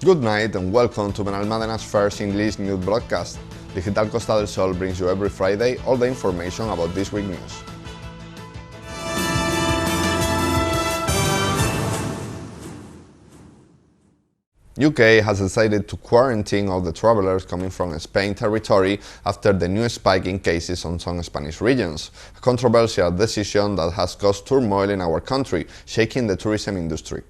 Good night and welcome to Benalmádena's first English news broadcast. Digital Costa del Sol brings you every Friday all the information about this week's news. UK has decided to quarantine all the travelers coming from Spain territory after the new spike in cases on some Spanish regions, a controversial decision that has caused turmoil in our country, shaking the tourism industry.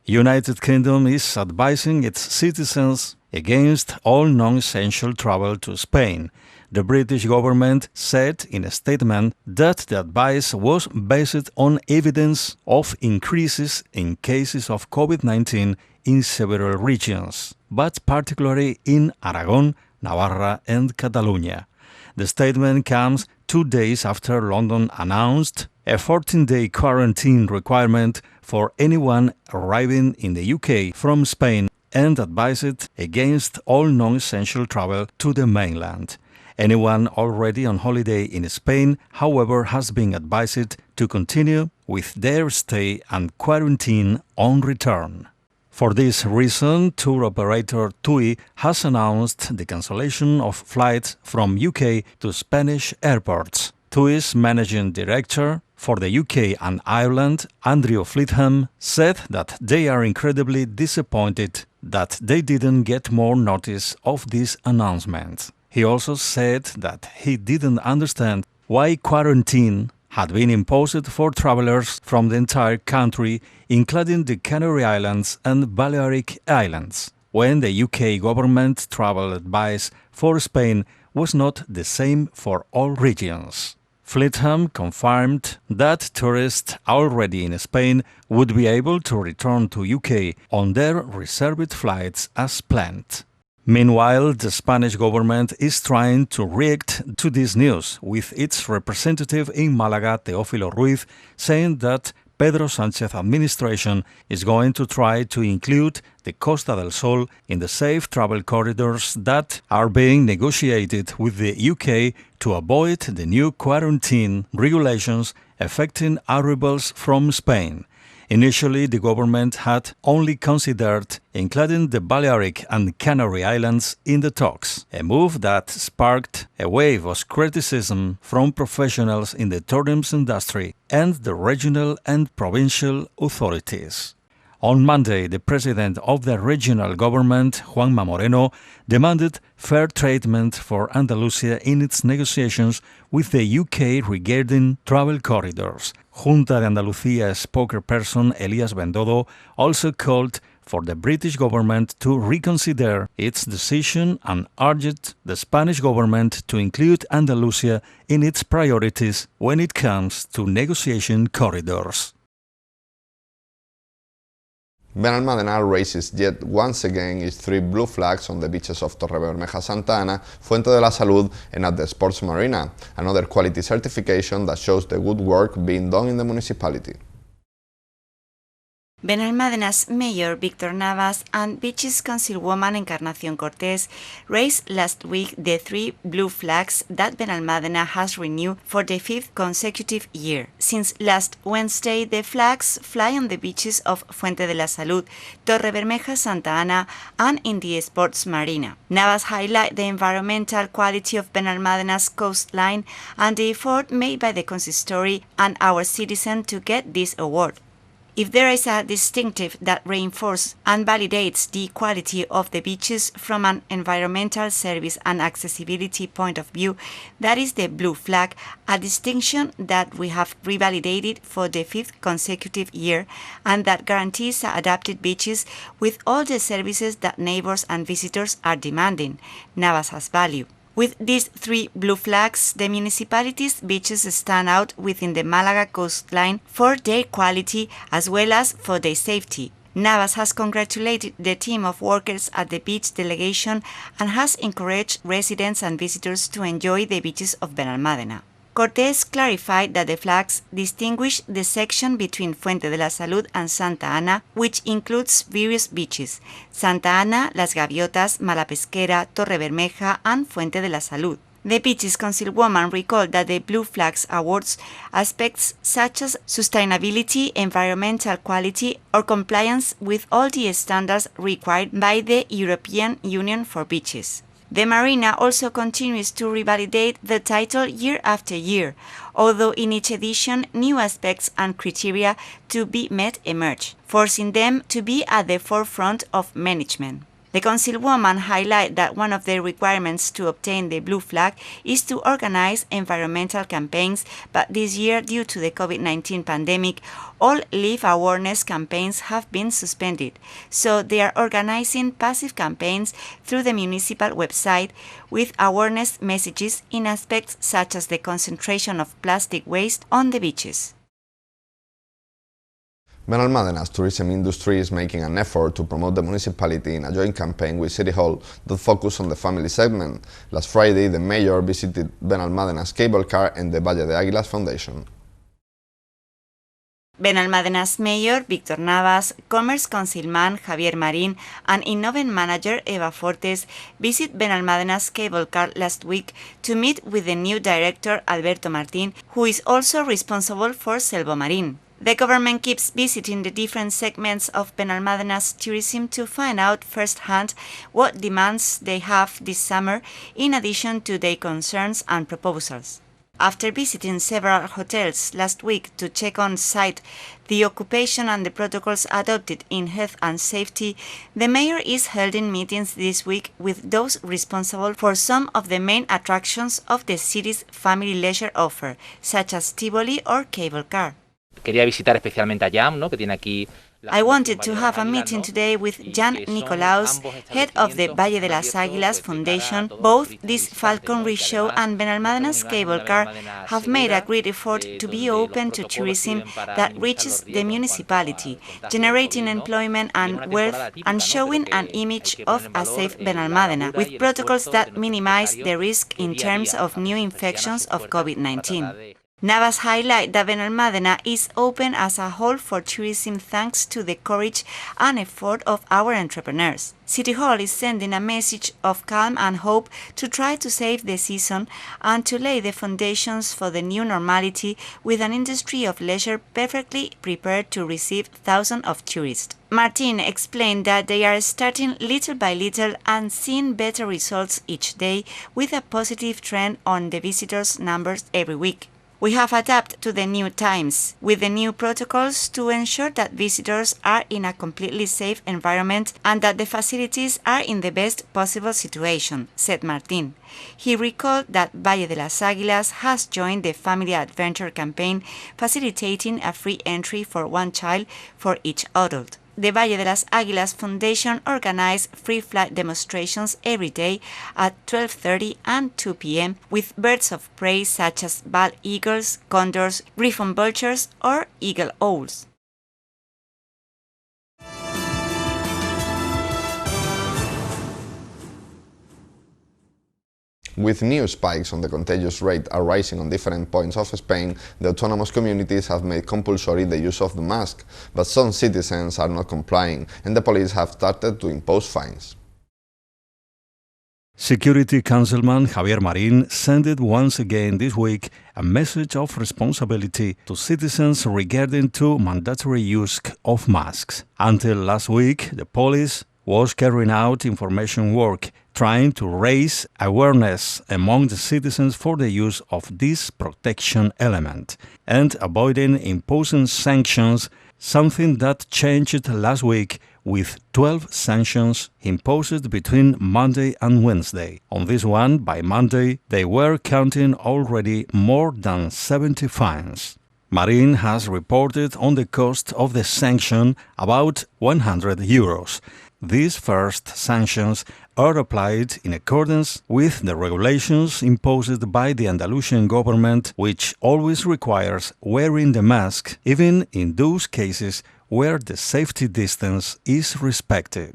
United Kingdom is advising its citizens against all non-essential travel to Spain. The British government said in a statement that the advice was based on evidence of increases in cases of COVID-19 in several regions, but particularly in Aragon, Navarra and Catalonia. The statement comes 2 days after London announced a 14-day quarantine requirement for anyone arriving in the UK from Spain and advised against all non-essential travel to the mainland. Anyone already on holiday in Spain, however, has been advised to continue with their stay and quarantine on return. For this reason, tour operator TUI has announced the cancellation of flights from UK to Spanish airports. TUI's managing director for the UK and Ireland, Andrew Fleetham, said that they are incredibly disappointed that they didn't get more notice of this announcement. He also said that he didn't understand why quarantine had been imposed for travelers from the entire country, including the Canary Islands and Balearic Islands, when the UK government travel advice for Spain was not the same for all regions. Fleetham confirmed that tourists already in Spain would be able to return to UK on their reserved flights as planned. Meanwhile, the Spanish government is trying to react to this news, with its representative in Málaga, Teófilo Ruiz, saying that Pedro Sánchez administration is going to try to include the Costa del Sol in the safe travel corridors that are being negotiated with the UK to avoid the new quarantine regulations affecting arrivals from Spain. Initially, the government had only considered including the Balearic and Canary Islands in the talks, a move that sparked a wave of criticism from professionals in the tourism industry and the regional and provincial authorities. On Monday, the president of the regional government, Juanma Moreno, demanded fair treatment for Andalusia in its negotiations with the UK regarding travel corridors. Junta de Andalucía spokesperson Elías Bendodo also called for the British government to reconsider its decision and urged the Spanish government to include Andalusia in its priorities when it comes to negotiation corridors. Benalmádena raises yet once again its 3 blue flags on the beaches of Torrebermeja, Santa Ana, Fuente de la Salud and at the Sports Marina, another quality certification that shows the good work being done in the municipality. Benalmádena's Mayor Víctor Navas and Beaches Councilwoman Encarnación Cortés raised last week the 3 blue flags that Benalmádena has renewed for the 5th consecutive year. Since last Wednesday, the flags fly on the beaches of Fuente de la Salud, Torrebermeja, Santa Ana, and in the Sports Marina. Navas highlighted the environmental quality of Benalmádena's coastline and the effort made by the consistory and our citizens to get this award. If there is a distinctive that reinforces and validates the quality of the beaches from an environmental service and accessibility point of view, that is the blue flag, a distinction that we have revalidated for the 5th consecutive year and that guarantees adapted beaches with all the services that neighbors and visitors are demanding. Navas has value. With these 3 blue flags, the municipality's beaches stand out within the Málaga coastline for their quality as well as for their safety. Navas has congratulated the team of workers at the beach delegation and has encouraged residents and visitors to enjoy the beaches of Benalmádena. Cortés clarified that the flags distinguish the section between Fuente de la Salud and Santa Ana, which includes various beaches: Santa Ana, Las Gaviotas, Malapesquera, Torrebermeja, and Fuente de la Salud. The Beaches Councilwoman recalled that the Blue Flags awards aspects such as sustainability, environmental quality, or compliance with all the standards required by the European Union for beaches. The Marina also continues to revalidate the title year after year, although in each edition new aspects and criteria to be met emerge, forcing them to be at the forefront of management. The Councilwoman highlighted that one of the requirements to obtain the Blue Flag is to organize environmental campaigns, but this year, due to the COVID-19 pandemic, all leaf awareness campaigns have been suspended, so they are organizing passive campaigns through the municipal website with awareness messages in aspects such as the concentration of plastic waste on the beaches. Benalmádena's tourism industry is making an effort to promote the municipality in a joint campaign with City Hall that focuses on the family segment. Last Friday, the mayor visited Benalmádena's cable car and the Valle de Águilas Foundation. Benalmádena's mayor, Víctor Navas, Commerce Councilman Javier Marín, and Innoven manager Eva Fortes visited Benalmádena's cable car last week to meet with the new director Alberto Martín, who is also responsible for Selvo Marín. The government keeps visiting the different segments of Benalmádena's tourism to find out firsthand what demands they have this summer, in addition to their concerns and proposals. After visiting several hotels last week to check on site the occupation and the protocols adopted in health and safety, the mayor is holding meetings this week with those responsible for some of the main attractions of the city's family leisure offer, such as Tivoli or cable car. Quería visitar especialmente a Jan, ¿no? Que tiene aquí. I wanted to have a meeting today with Jan Nicolaus, head of the Valle de las Águilas Foundation. Both this falconry show and Benalmádena's cable car have made a great effort to be open to tourism that reaches the municipality, generating employment and wealth and showing an image of a safe Benalmádena, with protocols that minimize the risk in terms of new infections of COVID-19. Navas highlight that Benalmádena is open as a whole for tourism thanks to the courage and effort of our entrepreneurs. City Hall is sending a message of calm and hope to try to save the season and to lay the foundations for the new normality with an industry of leisure perfectly prepared to receive thousands of tourists. Martin explained that they are starting little by little and seeing better results each day with a positive trend on the visitors' numbers every week. We have adapted to the new times with the new protocols to ensure that visitors are in a completely safe environment and that the facilities are in the best possible situation, said Martín. He recalled that Valle de las Águilas has joined the Family Adventure campaign, facilitating a free entry for one child for each adult. The Valle de las Águilas Foundation organizes free flight demonstrations every day at 12:30 and 2 p.m. with birds of prey such as bald eagles, condors, griffon vultures, or eagle owls. With new spikes on the contagious rate arising on different points of Spain, the autonomous communities have made compulsory the use of the mask, but some citizens are not complying, and the police have started to impose fines. Security Councilman Javier Marín sent once again this week a message of responsibility to citizens regarding to mandatory use of masks. Until last week, the police was carrying out information work, trying to raise awareness among the citizens for the use of this protection element and avoiding imposing sanctions, something that changed last week with 12 sanctions imposed between Monday and Wednesday. On this one, by Monday, they were counting already more than 70 fines. Marín has reported on the cost of the sanction about €100. These first sanctions are applied in accordance with the regulations imposed by the Andalusian government, which always requires wearing the mask, even in those cases where the safety distance is respected.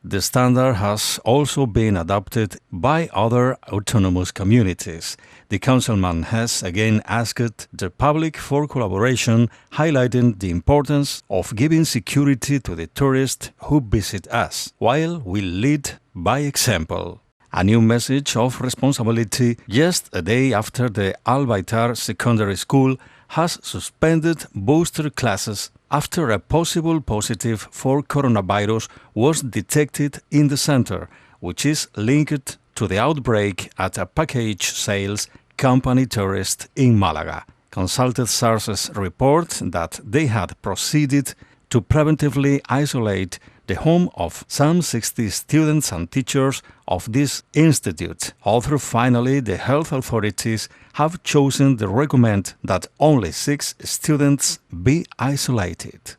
The standard has also been adopted by other autonomous communities. The councilman has again asked the public for collaboration, highlighting the importance of giving security to the tourists who visit us, while we lead by example. A new message of responsibility just a day after the Albaitar Secondary School has suspended booster classes after a possible positive for coronavirus was detected in the center, which is linked to the outbreak at a package sales company tourist in Malaga. Consulted sources report that they had proceeded to preventively isolate the home of some 60 students and teachers of this institute, although finally the health authorities have chosen to recommend that only 6 students be isolated.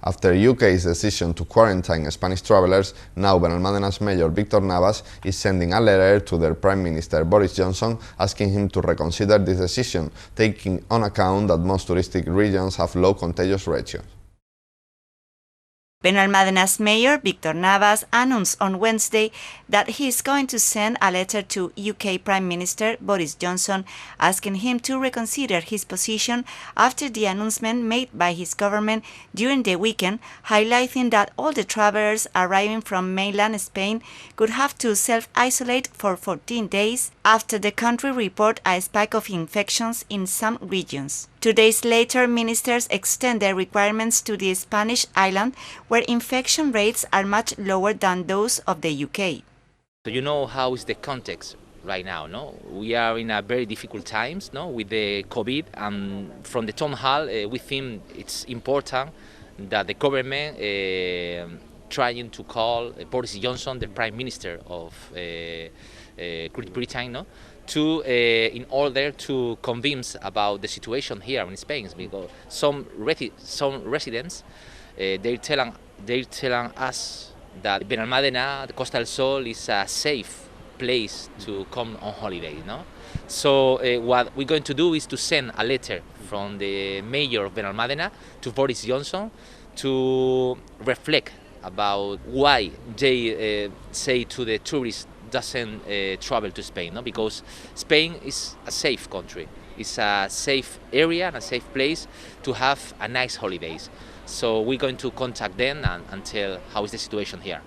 After UK's decision to quarantine Spanish travellers, now Benalmádena's mayor Víctor Navas is sending a letter to their Prime Minister Boris Johnson asking him to reconsider this decision, taking on account that most touristic regions have low contagious ratios. Benalmádena's mayor, Víctor Navas, announced on Wednesday that he is going to send a letter to UK Prime Minister Boris Johnson asking him to reconsider his position after the announcement made by his government during the weekend, highlighting that all the travellers arriving from mainland Spain could have to self-isolate for 14 days after the country reported a spike of infections in some regions. 2 days later, ministers extend their requirements to the Spanish island, where infection rates are much lower than those of the UK. So you know how is the context right now, no? We are in a very difficult times, no, with the COVID, and from the town hall, we think it's important that the government trying to call Boris Johnson, the Prime Minister of Great Britain, no, to in order to convince about the situation here in Spain, because some residents they're telling us that Benalmádena, the Costa del Sol, is a safe place to come on holiday, no? So what we're going to do is to send a letter from the mayor of Benalmádena to Boris Johnson to reflect about why they say to the tourists doesn't travel to Spain, no? Because Spain is a safe country. It's a safe area and a safe place to have a nice holidays. So we're going to contact them and tell how is the situation here.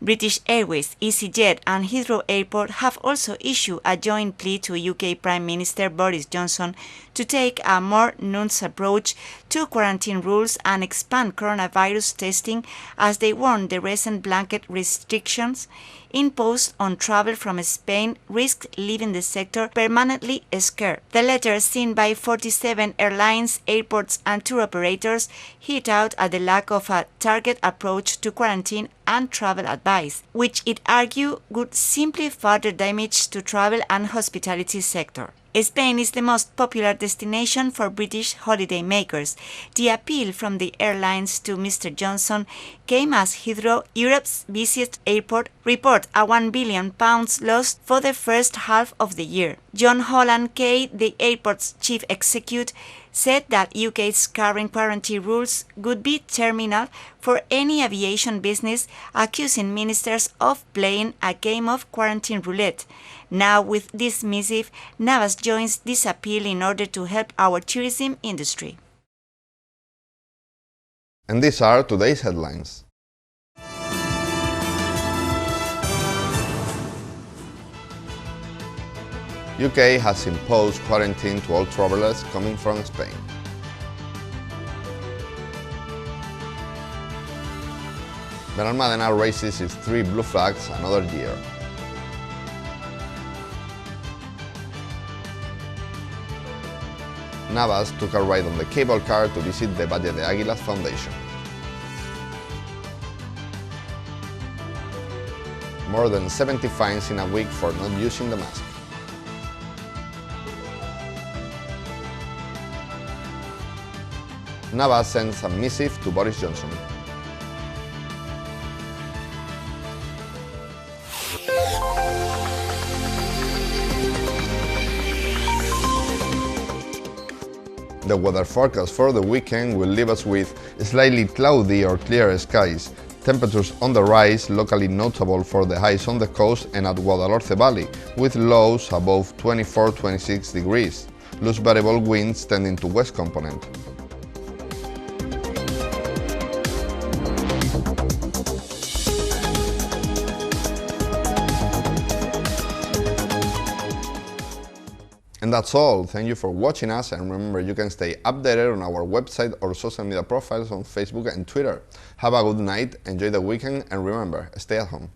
British Airways, EasyJet and Heathrow Airport have also issued a joint plea to UK Prime Minister Boris Johnson to take a more nuanced approach to quarantine rules and expand coronavirus testing, as they warn the recent blanket restrictions imposed on travel from Spain risk leaving the sector permanently scarce. The letter, seen by 47 airlines, airports and tour operators, hit out at the lack of a target approach to quarantine and travel advice, which it argued would simply further damage to travel and hospitality sector. Spain is the most popular destination for British holidaymakers. The appeal from the airlines to Mr. Johnson came as Heathrow, Europe's busiest airport, reported a £1 billion loss for the first half of the year. John Holland Kay, the airport's chief executive, said that UK's current quarantine rules would be terminal for any aviation business, accusing ministers of playing a game of quarantine roulette. Now, with this missive, Navas joins this appeal in order to help our tourism industry. And these are today's headlines. UK has imposed quarantine to all travellers coming from Spain. Benalmádena raises its 3 blue flags another year. Navas took a ride on the cable car to visit the Valle de Águilas Foundation. More than 70 fines in a week for not using the mask. Navas sends a missive to Boris Johnson. The weather forecast for the weekend will leave us with slightly cloudy or clear skies, temperatures on the rise, locally notable for the highs on the coast and at Guadalhorce Valley, with lows above 24-26 degrees, loose variable winds tending to west component. And that's all. Thank you for watching us, and remember, you can stay updated on our website or social media profiles on Facebook and Twitter. Have a good night, enjoy the weekend, and remember, stay at home.